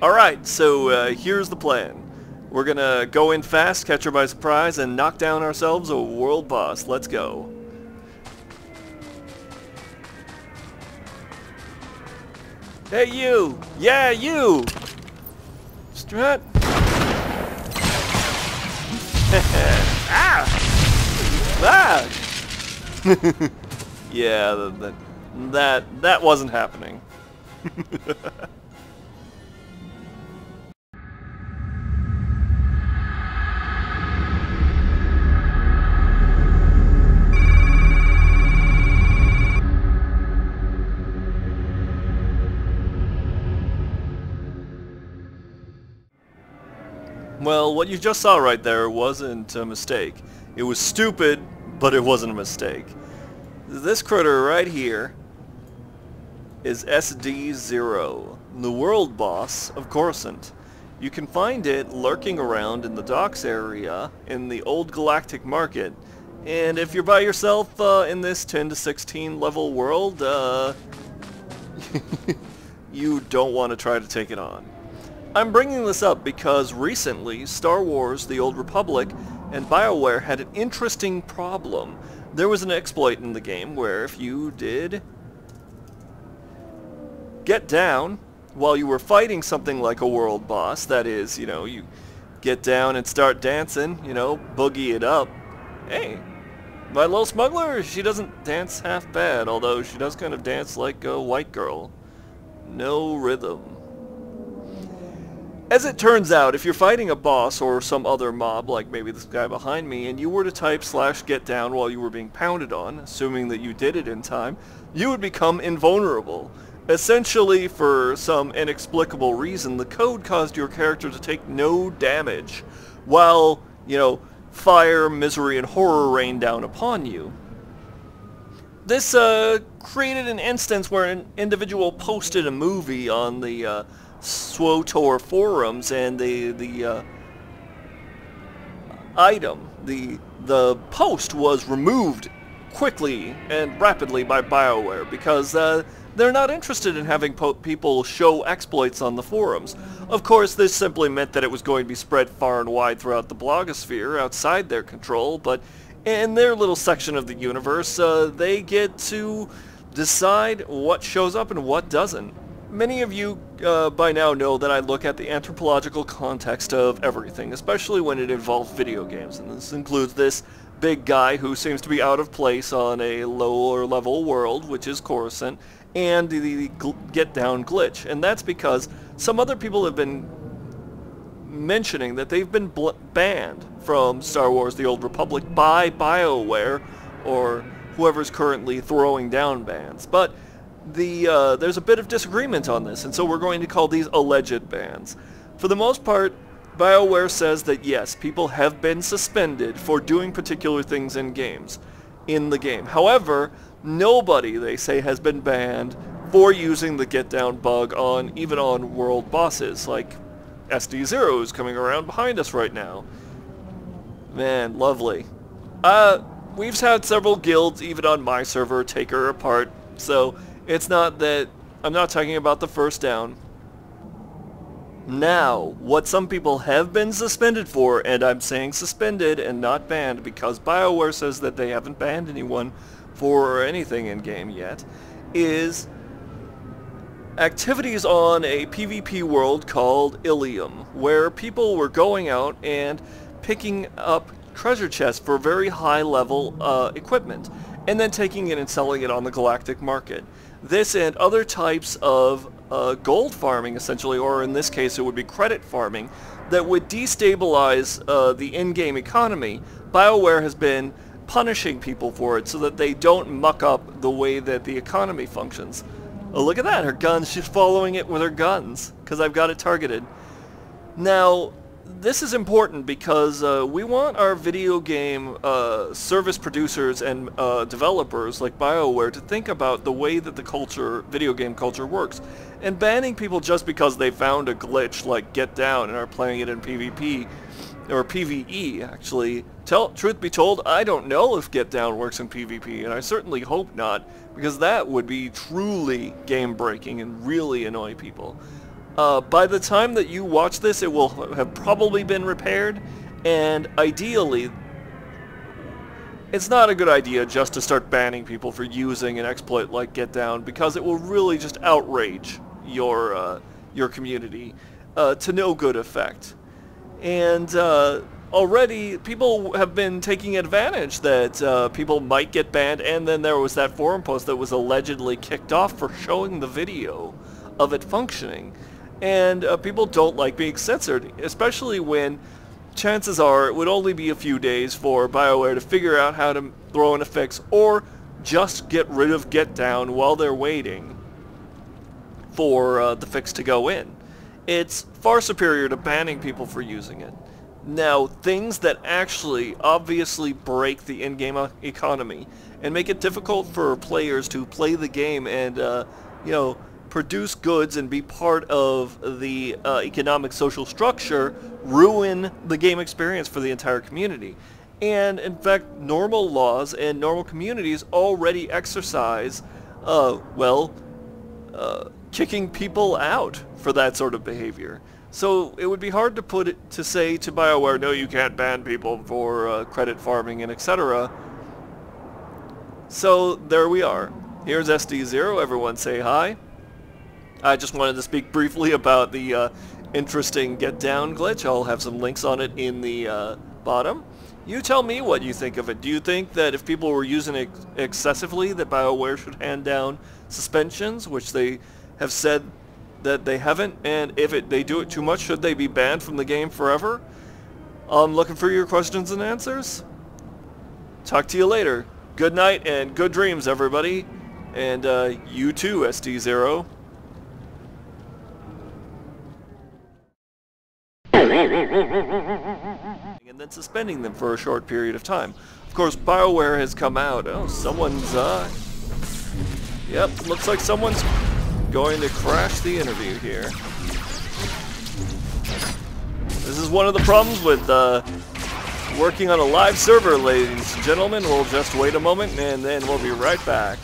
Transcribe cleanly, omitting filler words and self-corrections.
Alright, so here's the plan. We're gonna go in fast, catch her by surprise, and knock down ourselves a world boss. Let's go. Hey you! Yeah, you! Strut! Ah! Ah! Yeah, that wasn't happening. Well, what you just saw right there wasn't a mistake. It was stupid, but it wasn't a mistake. This critter right here is SD0, the world boss of Coruscant. You can find it lurking around in the docks area in the old galactic market. And if you're by yourself in this 10 to 16 level world, you don't want to try to take it on. I'm bringing this up because recently Star Wars: The Old Republic and BioWare had an interesting problem. There was an exploit in the game where if you did get down while you were fighting something like a world boss, that is, you know, you get down and start dancing, you know, boogie it up. Hey, my little smuggler, she doesn't dance half bad, although she does kind of dance like a white girl. No rhythm. As it turns out, if you're fighting a boss or some other mob, like maybe this guy behind me, and you were to type /getdown while you were being pounded on, assuming that you did it in time, you would become invulnerable. Essentially, for some inexplicable reason, the code caused your character to take no damage, while, you know, fire, misery, and horror rain down upon you. This created an instance where an individual posted a movie on the SWTOR forums, and the post was removed quickly and rapidly by BioWare because they're not interested in having people show exploits on the forums. Of course, this simply meant that it was going to be spread far and wide throughout the blogosphere outside their control, but in their little section of the universe, they get to decide what shows up and what doesn't. Many of you by now know that I look at the anthropological context of everything, especially when it involves video games, and this includes this big guy who seems to be out of place on a lower level world, which is Coruscant, and the Getdown glitch. And that's because some other people have been mentioning that they've been banned from Star Wars: The Old Republic by BioWare, or whoever's currently throwing down bans. But there's a bit of disagreement on this, and so we're going to call these alleged bans. For the most part, BioWare says that yes, people have been suspended for doing particular things in the game. However, nobody, they say, has been banned for using the Getdown bug even on world bosses, like SD0 is coming around behind us right now. Man, lovely. We've had several guilds, even on my server, take her apart, so it's not that I'm not talking about the first down. Now, what some people have been suspended for, and I'm saying suspended and not banned because BioWare says that they haven't banned anyone for anything in-game yet, is activities on a PvP world called Ilum, where people were going out and picking up treasure chests for very high-level equipment, and then taking it and selling it on the galactic market. This and other types of gold farming, essentially, or in this case it would be credit farming, that would destabilize the in-game economy. BioWare has been punishing people for it so that they don't muck up the way that the economy functions. Oh, look at that, her guns, she's following it with her guns, because I've got it targeted. Now, this is important because we want our video game service producers and developers like BioWare to think about the way that the video game culture works. And banning people just because they found a glitch like Getdown and are playing it in PvP, or PvE actually. Truth be told, I don't know if Getdown works in PvP, and I certainly hope not, because that would be truly game breaking and really annoy people. By the time that you watch this, it will have probably been repaired, and ideally, it's not a good idea just to start banning people for using an exploit like Getdown, because it will really just outrage your community to no good effect. And already, people have been taking advantage that people might get banned, and then there was that forum post that was allegedly kicked off for showing the video of it functioning. And people don't like being censored, especially when chances are it would only be a few days for BioWare to figure out how to throw in a fix, or just get rid of Getdown while they're waiting for the fix to go in. It's far superior to banning people for using it. Now, things that actually obviously break the in-game economy and make it difficult for players to play the game and, you know, produce goods and be part of the economic social structure ruin the game experience for the entire community. And in fact, normal laws and normal communities already exercise, kicking people out for that sort of behavior. So it would be hard to say to BioWare, no, you can't ban people for credit farming and etc. So there we are. Here's SD0. Everyone say hi. I just wanted to speak briefly about the interesting Getdown glitch. I'll have some links on it in the bottom. You tell me what you think of it. Do you think that if people were using it excessively, that BioWare should hand down suspensions, which they have said that they haven't? And if they do it too much, should they be banned from the game forever? I'm looking for your questions and answers. Talk to you later. Good night and good dreams, everybody. And you too, SD0. And then suspending them for a short period of time. Of course, BioWare has come out. Oh, someone's, yep, looks like someone's going to crash the interview here. This is one of the problems with, working on a live server, ladies and gentlemen. We'll just wait a moment, and then we'll be right back.